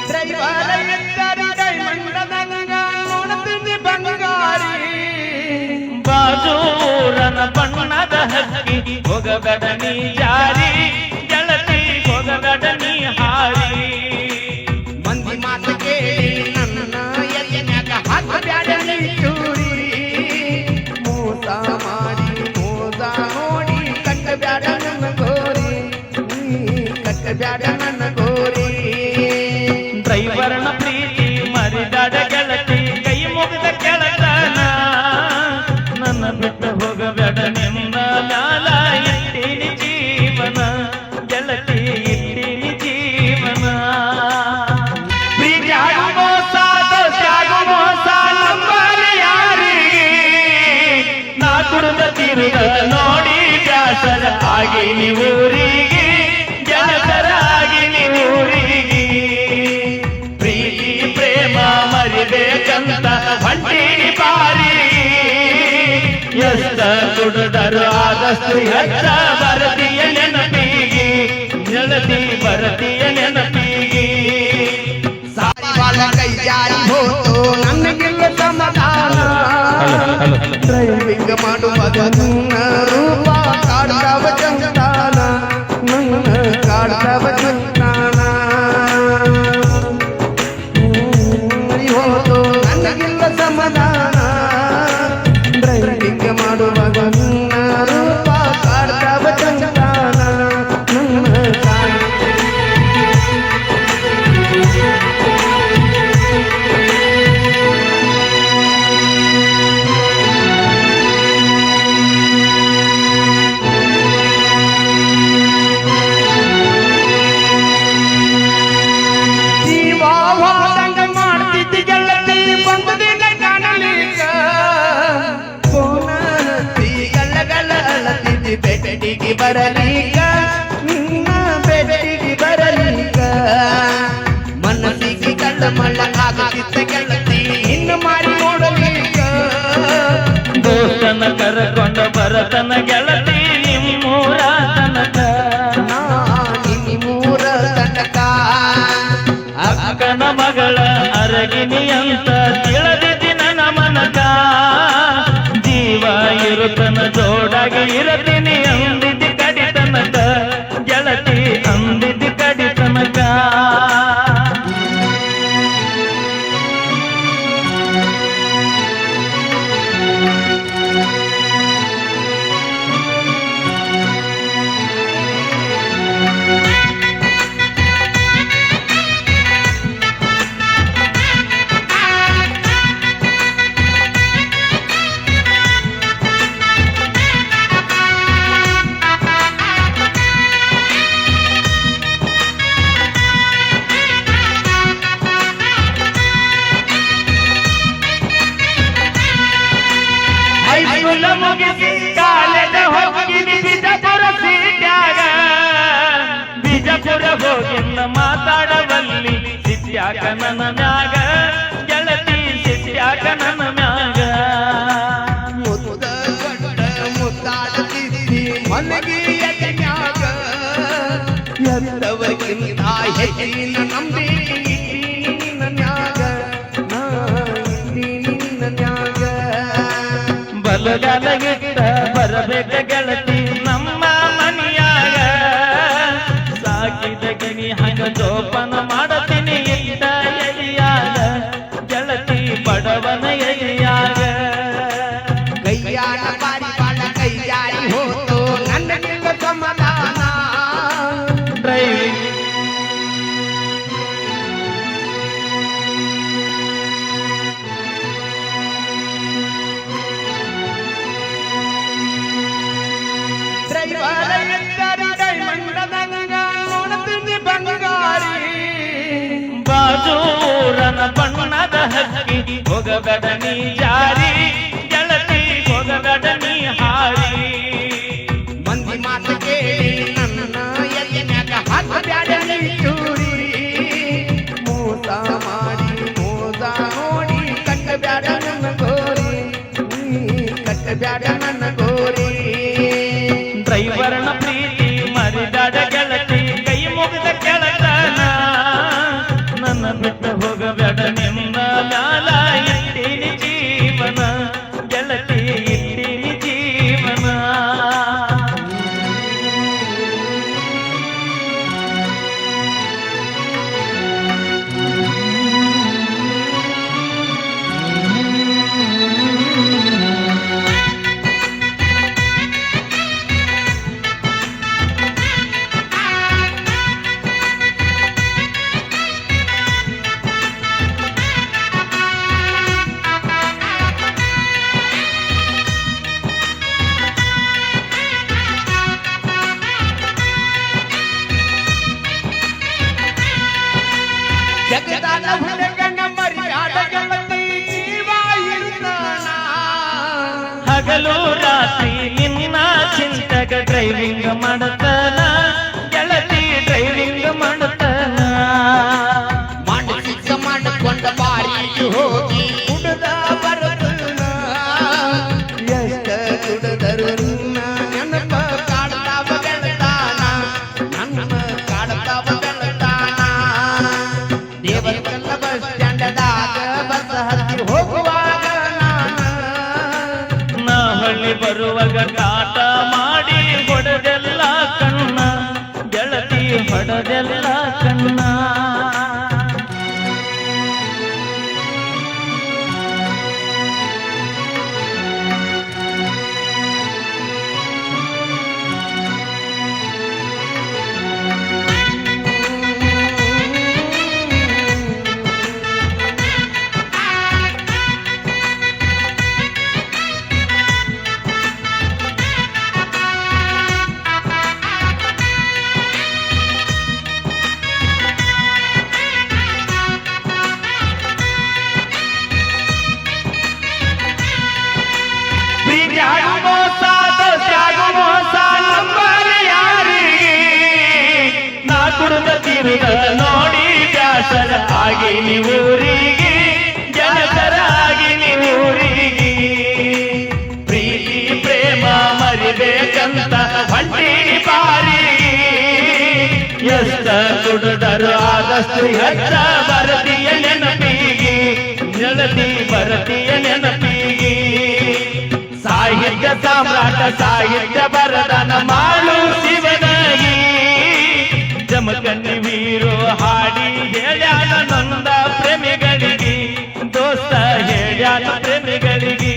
Driver ಎತ್ತರಿ ಡೈಮಂಡದಂಗ ನೋಡ್ತೀನಿ ಬಂಗಾರಿ ಬಾಜೂರನ ಬಣ್ಣದ ಹಕ್ಕಿ ಹೋಗಬೇಡ ನೀ ಜಾರಿ ಗೆಳತಿ ಹೋಗಬೇಡ ನೀ ಹಾರಿ ಮಂದಿ ಮಾತು ಕೇಳಿ ನನ್ನ ಎದೆನ್ಯಾಗ ಹಾಕಬ್ಯಾಡ ನೀ ಚೂರಿ ಮೋಸ ಮಾಡಿ ಮೋಸ ನೋಡಿ ಕಟ್ಟಬ್ಯಾಡ ನನ್ನ ಗೋರಿ ಕಟ್ಟಬ್ಯಾಡ ನನ್ನ ಗೋರಿ ಡ್ರೈವರ್ನ ಪ್ರೀತಿ ಮರಿದಾಡ ಗೆಳತಿ ಕೈ ಮುಗಿದ ಕೆಳಗನ ನನ್ನ ಬಿಟ್ಟು ಹೋಗಬೇಡ ನಿನ್ನ ಮ್ಯಾಲ ಇಟ್ಟೀನಿ ಜೀವನ ಗೆಳತಿ ಇಟ್ಟೀನಿ ಜೀವನ ಪ್ರೀತಿಯಾಗ ಮೋಸ ದೋಸ್ತ್ಯಾಗ ಮೋಸ ನಂಬಲಿ ಯಾರಿಗೆ ನಾ ಕುಡಿದ ತಿರುಗ ನೋಡಿ ಬ್ಯಾಸರ ಆಗಿ ನೀವೂರಿಗೆ ಗೆಳತರಾಗಿ ನೀವೂರಿಗೆ ಪ್ರೀತಿ ಪ್ರೇಮ ಮರಿಬೇಕಂತ ಹೊಂಟೀನಿ ಬಾರಿ ಎಷ್ಟ ಕುಡಿದರು ಆದಷ್ಟು ಹೆಚ್ಚ ಬರದಿಯ ನೆನಪಿಗೆ ಗೆಳತಿ ಬರದಿಯ ನೆನಪಿಗೆ ಸಾರಿವಾಳ ಕೈಯಾರಿ ಹೋತು ನನಗಿಲ್ಲ ಸಮಾಧಾನ ಡ್ರೈವಿಂಗ್ ಮಾಡುವಾಗ ನನ್ನ ರೂಪ ಕಾಡ್ತಾವ ಚಂತಾನ ನನ್ನ ಕಾಡ್ತಾವ ಚಂತಾನ ಹೋತು ನನಗಿಲ್ಲ ಸಮಾಧಾನ ಡ್ರೈವಿಂಗ್ ಮಾಡುವಾಗ ನನ್ನ ರೂಪ ಕಾಡ್ತಾವ ಚಂತಾನ ನನ್ನ ಜೀವಾವಾದಂಗ ಮಾಡ್ತಿದ್ದಿ ಗೆಳತಿ ಬಂದದಿನ ಕಾಣಲಿಕ್ಕ ಫೋನ ಹತ್ತಿ ಗಲ್ಲ ಅಳತಿದ್ದಿ ಬೆಟ್ಟಿಗೆ ಬರಲಿಕ್ಕ ನಿನ್ನ ಬೆಟ್ಟಿಗೆ ಬರಲಿಕ್ಕ ಮನಸ್ಸಿಗೆ ಕಳ್ಳ ಮಳ್ಳ ಆಗುತ್ತಿದ್ದ ಗೆಳತಿ ಇನ್ನು ಮಾಡಿ ನೋಡಲಿಕ್ಕ ದೋಸ್ತನ ಕರಕೊಂಡ ಬರತನ ಗೆಳತಿ ನಿಮ್ಮೂರ ತನಕ ಮೂರ ತನಕ ಅಕ್ಕನ ಮಗಳ ಅರಗಿನಿ ಅಂತ ತಿಳಿದಿದ್ದಿ ನನ್ನ ಮನಕ ಜೀವ ಇರುತ್ತನ ಜೋಡಾಗಿ ಇರತೀನಿ ಅಂದಿದ್ದಿ ಕಡಿತನಕ ಗೆಳತಿ ಅಂದಿದ್ದಿ ಕಡಿತನಕ ಹೈಸ್ಕೂಲ ಮುಗಿಸಿ ಕಾಲೇಜ ಹೋಗಿನಿ ಬಿಜಾಪುರ ಸೀಟ್ಯಾಗ ಬಿಜಾಪುರ ಹೋಗಿನ್ನ ಮಾತಾಡವಲ್ಲಿ ಸಿಟ್ಯಾಕ ನನ್ನ ಮ್ಯಾಗ ಗೆಳತಿ ಸಿಟ್ಯಾಕ ನನ್ನ ಮ್ಯಾಗ ಮುದ್ದ ಗಂಡ ಮುದ್ದಾಡುತ್ತಿದ್ದಿ ಮನಗಿ ಎದೆನ್ಯಾಗ ಎದ್ದವರಿಗಿಂತ ಹೆಚ್ಚಿನ ನಂಬಿಕೆ ನಿನ್ನ ನ್ಯಾಗ ನಾ ನಿನ್ನ ನ್ಯಾಗ ಬಲಗಾಲಗಿಟ್ಟ ಬರಬೇಕ ಗೆಳತಿ ನಮ್ಮ ಮನೆಯಾಗ ಸಾಕಿದ ಗಿಣಿ ಹಂಗ ಜೋಪಾನ ಮಾಡತೀನಿ ಇಟ್ಟ ಎಲಿಯಾಗ ಗೆಳತಿ ಬಡವನ ಎಲಿಯಾಗ ಕೈಯಾಡ ಬಾರಿ ಬಾಳ ಕೈಯಾರಿ ಹೋತು ನನಗಿಲ್ಲ ಸಮಾಧಾನ ಡ್ರೈವಿಂಗ್ ಡ್ರೈವರ ಎತ್ತರಿ ಡೈಮಂಡದಂಗ ನೋಡ್ತೀನಿ ಬಂಗಾರಿ ಬಾಜೂರನ ಬಣ್ಣದ ಹಕ್ಕಿ ಹೋಗಬೇಡ ನೀ ಜಾರಿ ಗೆಳತಿ ಹೋಗಬೇಡ ನೀ ಹಾರಿ ಮಂದಿ ಮಾತು ಕೇಳಿ ನನ್ನ ಎದೆನ್ಯಾಗ ಹಾಕಬ್ಯಾಡ ನೀ ಚೂರಿ ಮೋಸ ಮಾಡಿ ಮೋಸ ನೋಡಿ ಕಟ್ಟಬ್ಯಾಡ ನನ್ನ ಗೋರಿ ಕಟ್ಟಬ್ಯಾಡ ನನ್ನ ಗೋರಿ ಡ್ರೈವರ್ನ ಪ್ರೀತಿ ಮರಿದಾಡ ಗೆಳತಿ ಕೈ ಮುಗಿದ ಕೆಳಗನ ನನ್ನ ಜಗದಾನ ಹುಡುಗನ ಮರ್ಯಾದ ಗೆಳತಿ ಜೀವ ಇರ್ತಾನ. ಹಗಲು ರಾತ್ರಿ ನಿನ್ನ ಚಿಂತಕ ಡ್ರೈವಿಂಗ್ ಮಾಡತನ ಗೆಳತಿ ಡ್ರೈವಿಂಗ್ ಮಾಡತನ. ಮಾನಸಿಕ ಮಾಡಿಕೊಂಡ ಬಾರಿಗೆ ಹೋಗಿ ಕುಡ್ದ ಬರತನ. ಎಷ್ಟ ಕುಡದರು ನಿನ್ನ ನೆನಪ ಕಾಡ್ತಾವ ಗೆಳತಾನ, ನನ್ನ ಕಾಡ್ತಾವ ಗೆಳತಾನ. ದೇವರಕಲ್ಲ ಬಸ್ ಸ್ಟ್ಯಾಂಡದಾಗ ಬಸ್ ಹತ್ತಿ ಹೋಗುವಾಗ ನಾ ಹಳ್ಳಿ ಬರುವಾಗ ಕಾಟ ಮಾಡಿ ಹೊಡೆದೆಲ್ಲ ಕಣ್ಣ ಗೆಳತಿ ಹೊಡೆದೆಲ್ಲ ಕಣ್ಣ. ಪ್ರೀತಿಯಾಗು ಮೋಸ ದೋಸ್ತಿಯಾಗು ಮೋಸ ನಂಬಲಿ ಯಾರಿಗೆ. ನಾ ಕುಡಿದ ತಿರುಗ ನೋಡಿ ಬ್ಯಾಸರ ಆಗಿ ನೀವೂರಿಗೆ ಜನತರ ಆಗಿ ನೀವೂರಿಗೆ. ಪ್ರೀತಿ ಪ್ರೇಮ ಮರಿಬೇಕಂತ ಹೊಂಟೀನಿ ಬಾರಿಗೆ. ಎಷ್ಟ ಕುಡಿದರು ಆದಷ್ಟು ಹೆಚ್ಚ ಬರದಿಯ ನೆನಪಿಗೆ ಗೆಳತಿ ಬರದಿಯ ನೆನಪಿಗೆ. ಸಾಹಿತ್ಯ ಸಾಮ್ರಾಟ ಸಾಹಿತ್ಯ ಬರದನ ಮಾಡು ಶಿವನಾಗಿ. ಜಮಖಂಡಿ ವೀರು ಹಾಡಿ ಹೇಳ್ಯಾನ ನಂದ ಪ್ರೇಮಿಗಳಿಗೆ ದೋಸ್ತ ಹೇಳ್ಯಾನ ಪ್ರೇಮಿಗಳಿಗೆ.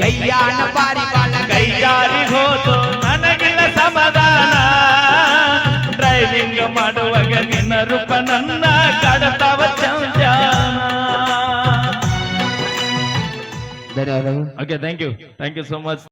ಕೈಯಾನ ಬಾರಿ ಬಾಳ ಕೈಗಾರಿ ಹೋತು ನನಗಿಲ್ಲ ಸಮಾಧಾನ. ಡ್ರೈವಿಂಗ್ ಮಾಡುವಾಗ ನಿನ್ನ ರೂಪ ನನ್ನ ಕಾಡತಾವ ಚಂದ್ಯಾನ. ಧನ್ಯವಾದಗಳು. Okay, thank you so much.